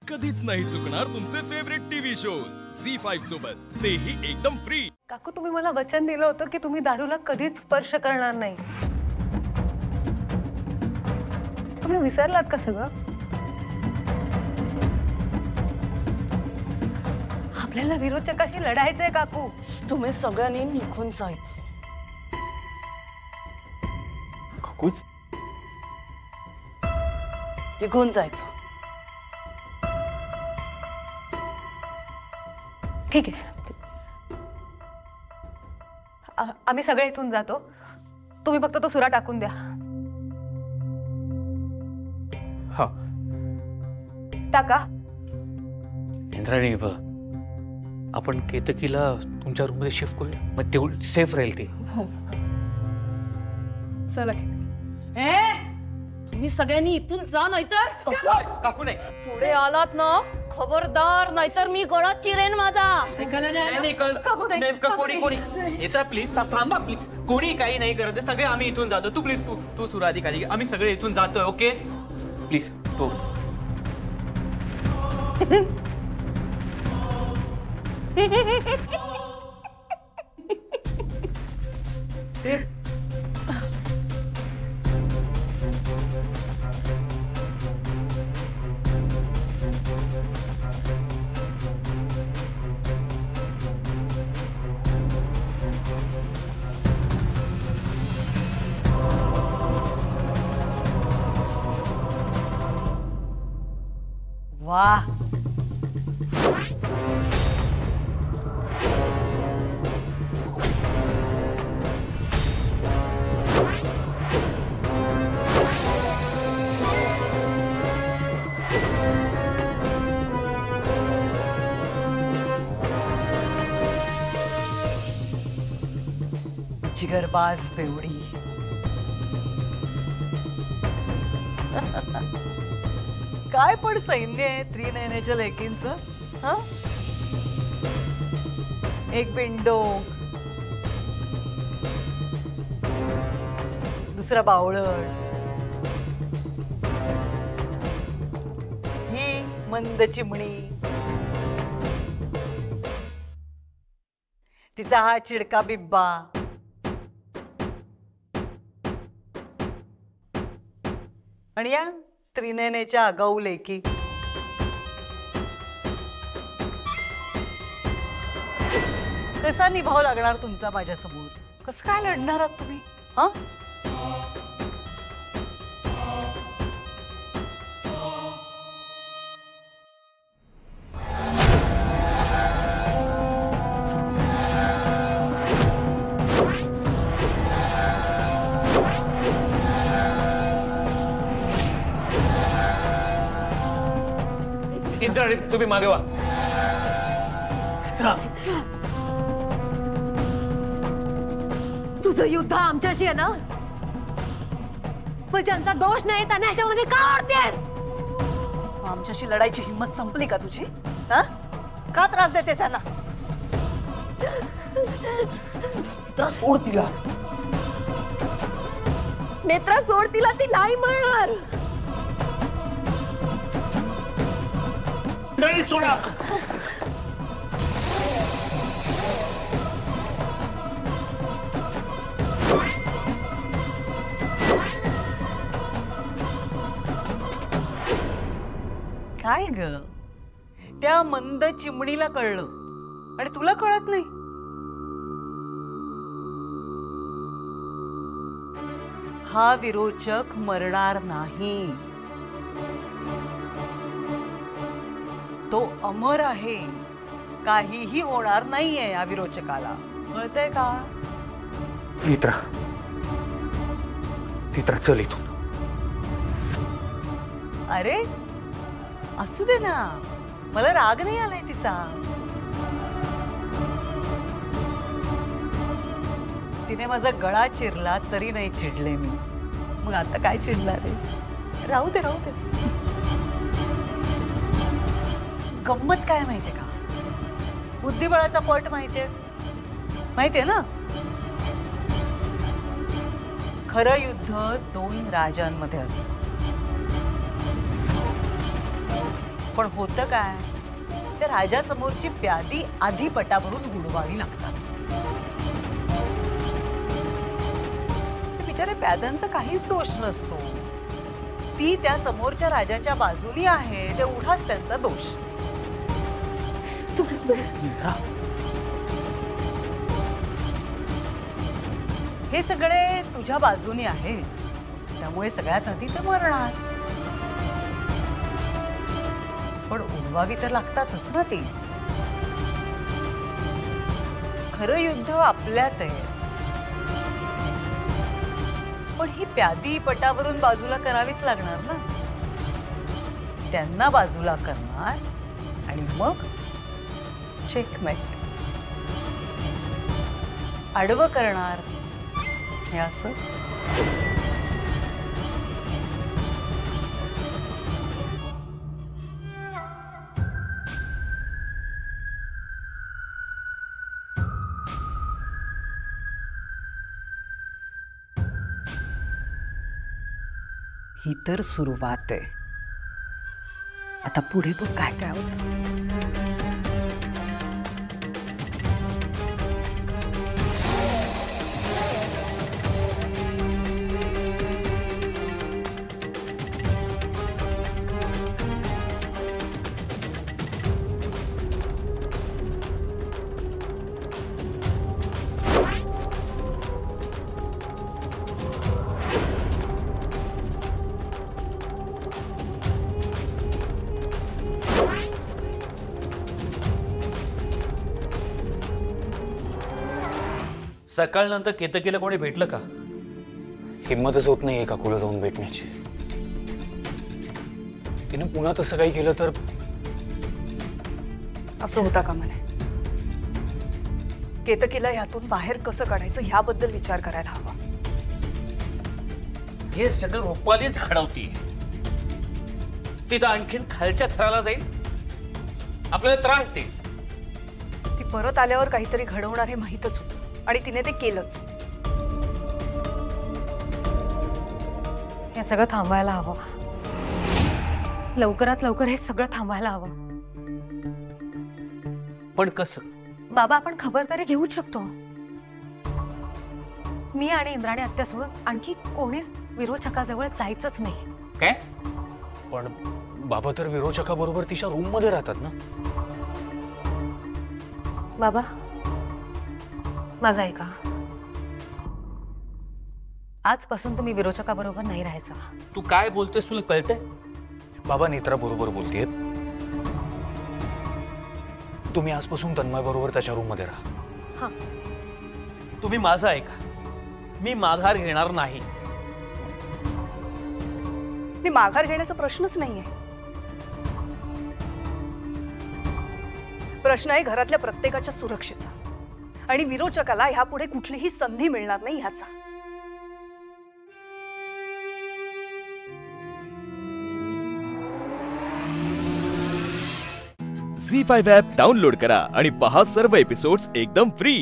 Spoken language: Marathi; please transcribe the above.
कधीच नाही चुकणार तुमचे फेवरेट टीव्ही शोज झी5 सोबत, तेही एकदम फ्री। काकू, तुम्ही मला वचन दिलं होतं की तुम्ही दारूला कधीच स्पर्श करणार नाही। तुम्ही विसरलात का सगळं? आपल्याला विरोचकाशी लढायचंय काकू। तुम्ही सगळ्यांनी निघून जायचं। काकूच निघून जायचं। ठीक आहे, आम्ही सगळे इथून जातो। तुम्ही फक्त तो सुरा टाकून द्या। हा टाका। इंद्राणी, आपण केतकीला तुमच्या रूम मध्ये शिफ्ट करूया, मग तेवढी सेफ राहील ती। हो, चला केतकी। तुम्ही सगळ्यांनी इथून जा, नाहीतर काकू नाही, पुढे आलात ना खबरदार, नाहीतर मी गळा चिरेन माझा। कोणी येता प्लीज, थांबा प्लीज। कोणी काही नाही करत, सगळे आम्ही इथून जातो। तू प्लीज, तू सुराधिकारी, आम्ही सगळे इथून जातोय, ओके प्लीज तू। वाह, जिगरबाज बेवडी। काय पण सैन्य आहे त्रिनयनेच्या लेकींचं, हा? एक बिंडोक, दुसरा बावळट, ही मंद चिमणी, तिचा हा चिडका बिब्बा, आणि या त्रिनयनेच्या आगाऊ लेकी। कसा निभाव लागणार तुमचा माझ्या समोर? कसं काय लढणार आहात तुम्ही, हा? इंद्राणी, तुम्ही मागे वा। तुझं युद्ध आमच्याशी आहे ना? मग ज्यांचा दोष नाही त्यांना ह्याच्यामध्ये का ओढतेस? आमच्याशी लढायची हिंमत संपली का तुझी? हा? का त्रास देतेस यांना? सोड तिला। नेत्रा, सोड तिला, ती नाही मरणार। सोडा। काय ग, त्या मंद चिमणीला कळलं आणि तुला कळत नाही? हा विरोचक मरणार नाही, तो अमर आहे। काहीही होणार नाहीये या विरोचकाला, कळतंय का? नेत्रा, नेत्रा चल इथून। अरे असू दे ना, मला राग नाही आलाय तिचा। तिने माझा गळा चिरला तरी नाही चिडले मी, मग आता काय चिडणार आहे? राहू दे, राहू दे। गंमत काय माहितीये का? बुद्धिबळाचा पट माहितीये ना? खरं युद्ध दोन राजांमध्ये असतं। पण होतं काय, त्या राजासमोरची प्यादी आधी पटावरून उडवावी लागतात. बिचारे प्याद्यांचा काहीच दोष नसतो. ती त्या समोरच्या राजाच्या बाजूनी आहे, तेवढाच त्यांचा दोष. हे सगळे तुझ्या बाजूनी आहे, त्यामुळे सगळ्यात आधी ते मरणार. पण उडवावी तर लागतातच ना ती. खरं युद्ध आपल्यात आहे, पण ही प्यादी पटावरून बाजूला करावीच लागणार ना. त्यांना बाजूला करणार आणि मग चेकमेट. आडवं करणार हे असं. ही तर सुरुवात आहे. आता पुढे बघ काय काय होतं. सकाळनंतर केतकीला कोणी भेटलं का? हिम्मतच होत नाही काकूला जाऊन भेटण्याची. तिने पुन्हा तसं काही केलं तर. असं होता का म्हणे? केतकीला ह्यातून बाहेर कसं काढायचं ह्याबद्दल विचार करायला हवा. हे सगळं रुपालीच घडवती. ती तर आणखीन खालच्या थराला जाईल, आपल्याला त्रास देईल. ती परत आल्यावर काहीतरी घडवणार हे माहीतच होतं आणि तिने ते केलंच. हे सगळं थांबवायला हवं. लवकरात लवकर हे सगळं थांबवायला हवं. पण कसं? बाबा, आपण खबरदारी घेऊ शकतो. मी आणि इंद्राणी आत्या सोडून आणखी कोणीच विरोचकाजवळ जायचंच नाही. काय? पण बाबा तर विरोचकाबरोबर तिच्या रूम मध्ये राहतात ना. बाबा, माझं ऐका. आजपासून तुम्ही विरोचकाबरोबर नाही राहायचं. तू काय बोलतेस, तुला कळतंय? बाबा नेत्रा बरोबर बोलतेय. तुम्ही आजपासून तन्मय बरोबर त्याच्या रूम मध्ये राहा. हा, तुम्ही माझं ऐका. मी माघार घेणार नाही. मी माघार घेण्याचा प्रश्नच नाहीये. प्रश्न आहे घरातल्या प्रत्येकाच्या सुरक्षेचा आणि विरोचकाला ह्यापुढे कुठलीही संधी मिळणार नाही ह्याचा. झी5 ॲप डाउनलोड करा आणि पहा सर्व एपिसोड्स एकदम फ्री.